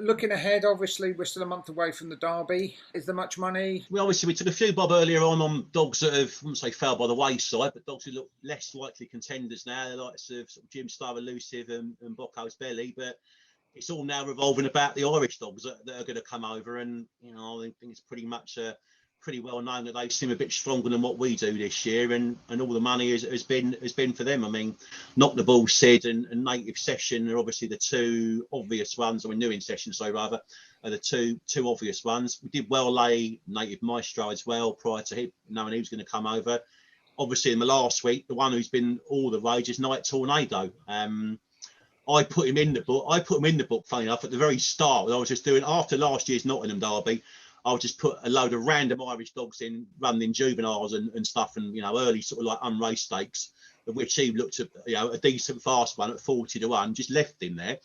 Looking ahead, obviously, we're still a month away from the Derby. Is there much money? We took a few bob earlier on dogs that have, I wouldn't say fell by the wayside, but dogs who look less likely contenders now. They're like sort of Jim Star Elusive and Bocco's Belly, but it's all now revolving about the Irish dogs that are going to come over, and I think it's pretty much pretty well known that they seem a bit stronger than what we do this year, and all the money has been for them. I mean, Knock the Ball, Sid, and Native Session are obviously the two obvious ones. I mean, New In Session, so rather, are the two obvious ones. We did well lay Native Maestro as well prior to him knowing he was going to come over. Obviously, in the last week, the one who's been all the rage is Night Tornado. I put him in the book. Funny enough, at the very start, when I was just doing after last year's Nottingham Derby, I would just put a load of random Irish dogs in, running juveniles and stuff, and early sort of like unraced stakes, of which he looked at a decent fast one at 40-1, just left him there.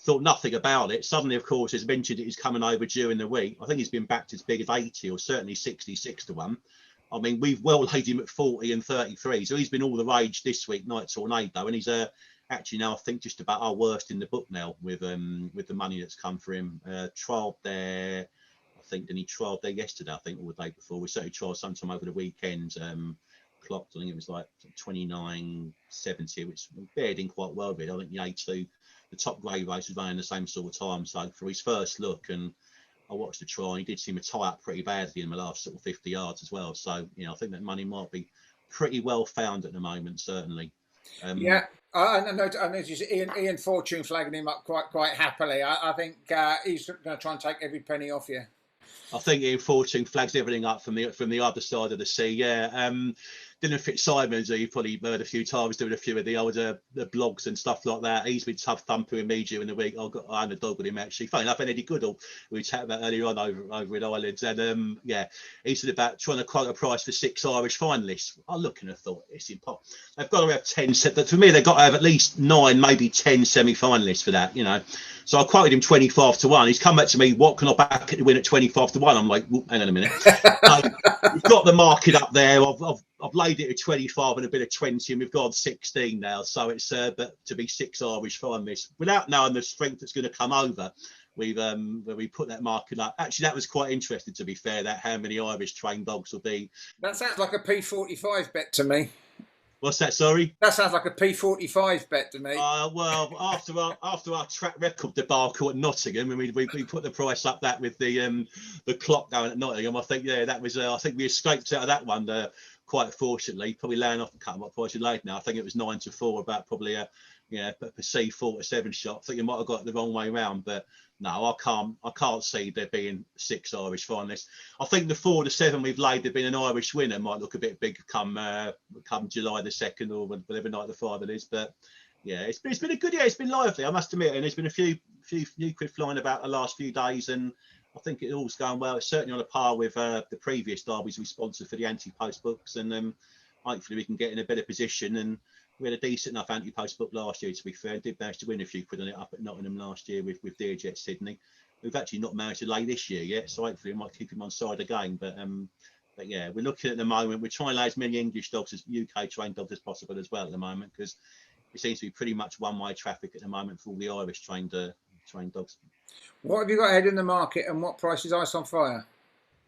Thought nothing about it. Suddenly, of course, as mentioned, he's coming over during the week. I think he's been backed as big as 80 or certainly 66-1. I mean, we've well laid him at 40 and 33, so he's been all the rage this week, Night Tornado, and he's actually now I think just about our worst in the book now with the money that's come for him. Trialled there, I think, and he trialled there yesterday, I think, or the day before. We certainly trialled sometime over the weekend. Clocked, I think it was like 29.70, which fared in quite well with it. I think the A2, the top grade race, was running the same sort of time. So for his first look, and I watched the trial, he did seem to tie up pretty badly in the last sort of 50 yards as well. So, I think that money might be pretty well found at the moment, certainly. Yeah, I noticed Ian Fortune flagging him up quite happily. I think he's going to try and take every penny off you. I think Ian Fortune flags everything up from the other side of the sea. Yeah. Dylan Fitzsimons, who you've probably heard a few times doing a few of the older the blogs and stuff like that. He's been tough thumping me during the week. I had a dog with him actually. Funny enough, and Eddie Goodall, we chatted about earlier on over in Ireland, and he said about trying to quote a price for 6 Irish finalists. I looked and I thought it's impossible. They've got to have 10. But for me, they've got to have at least 9, maybe 10 semi-finalists for that. So I quoted him 25-1. He's come back to me, what can I back to win at 25-1? I'm like, hang on a minute. We've got the market up there. I've laid it at 25 and a bit of 20, and we've got 16 now. So it's but to be 6 Irish finalists without knowing the strength that's going to come over. We put that market up. Actually, that was quite interesting, to be fair, that how many Irish trained dogs will be. That sounds like a P45 bet to me. What's that? Sorry. That sounds like a P45 bet to me. Well, after our track record debacle at Nottingham, and we put the price up that with the clock going at Nottingham. I think that was. I think we escaped out of that one quite fortunately. Probably laying off the cut. What price you laid now? I think it was 9-4, about probably a perceived 4-7 shot. I think you might have got it the wrong way round, but no, I can't see there being 6 Irish finalists. I think the 4-7 we've laid, there being an Irish winner, might look a bit big come July the 2nd or whatever night the final is. But yeah, it's been a good year. It's been lively, I must admit, and there's been a few new quid flying about the last few days, and I think it all's going well. It's certainly on a par with the previous derbies we sponsored for the anti-post books, and hopefully we can get in a better position. And we had a decent enough anti-post book last year, to be fair. Did manage to win a few quid on it up at Nottingham last year with Dearjet Sydney. We've actually not managed to lay this year yet, so hopefully we might keep him on side again. But yeah, we're looking at the moment. We're trying to lay as many English dogs as UK trained dogs as possible as well at the moment, because it seems to be pretty much one-way traffic at the moment for all the Irish trained dogs. What have you got ahead in the market, and what price is Ice on Fire?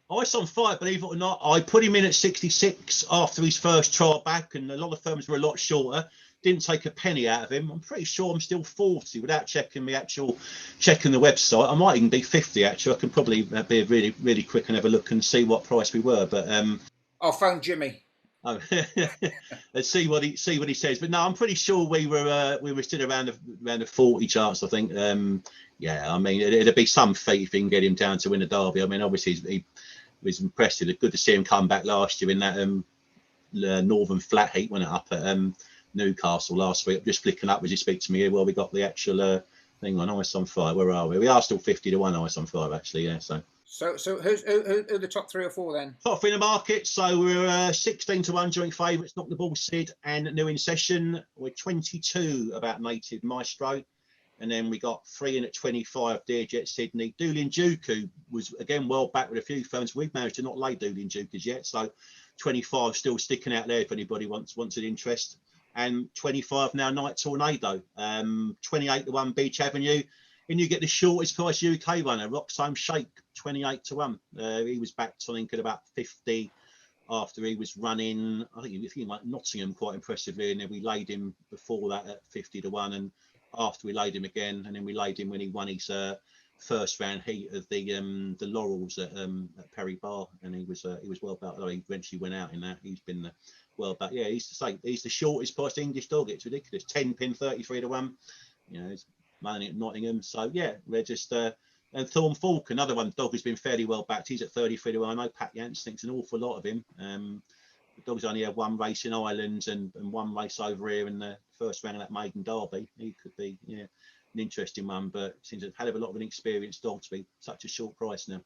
Ice on Fire, believe it or not, I put him in at 66 after his first trial back, and a lot of firms were a lot shorter. Didn't take a penny out of him. I'm pretty sure I'm still 40 without checking the website. I might even be 50 actually. I can probably be really, really quick and have a look and see what price we were. But I'll phone Jimmy. Oh, let's see what he says. But no, I'm pretty sure we were still around the 40 chance. I think. Yeah, I mean, it'd be some feat if he can get him down to win a derby. I mean, obviously he was impressive. It's good to see him come back last year in that Northern Flat Heat when it up at Newcastle last week. I'm just flicking up as you speak to me here. Well, we got the actual thing on Ice on Fire. Where are we? We are still 50-1 Ice on Fire actually. Yeah, so. So who are the top 3 or 4 then? Top 3 in the market. So we're 16-1 joint favourites. Knock the Ball, Sid, and New In Session. We're 22 about Native Maestro. And then we got 3 in at 25, Dearjet Sydney. Doolin Duke, who was, again, well back with a few firms. We've managed to not lay Doolin Duke as yet. So 25 still sticking out there if anybody wants an interest. And 25 now, Night Tornado. 28-1, Beach Avenue. And you get the shortest price UK runner, Roxham Shake, 28 to 1. He was back to, I think, at about 50 after he was running. I think he like Nottingham quite impressively, and then we laid him before that at 50 to 1, and after we laid him again, and then we laid him when he won his first round heat of the Laurels at Perry Bar, and he was well back. He eventually went out in that. He's been well back. Yeah, he's the shortest priced English dog. It's ridiculous. 10 pin, 33 to 1. You know, he's running at Nottingham. So yeah, we're just and Thorn Falk, another one dog who's been fairly well backed. He's at 33 to 1. I know Pat Yance thinks an awful lot of him. The dog's only had one race in Ireland and one race over here in the first round of that maiden derby. He could be an interesting one, but seems a hell of a lot of an experienced dog to be such a short price now.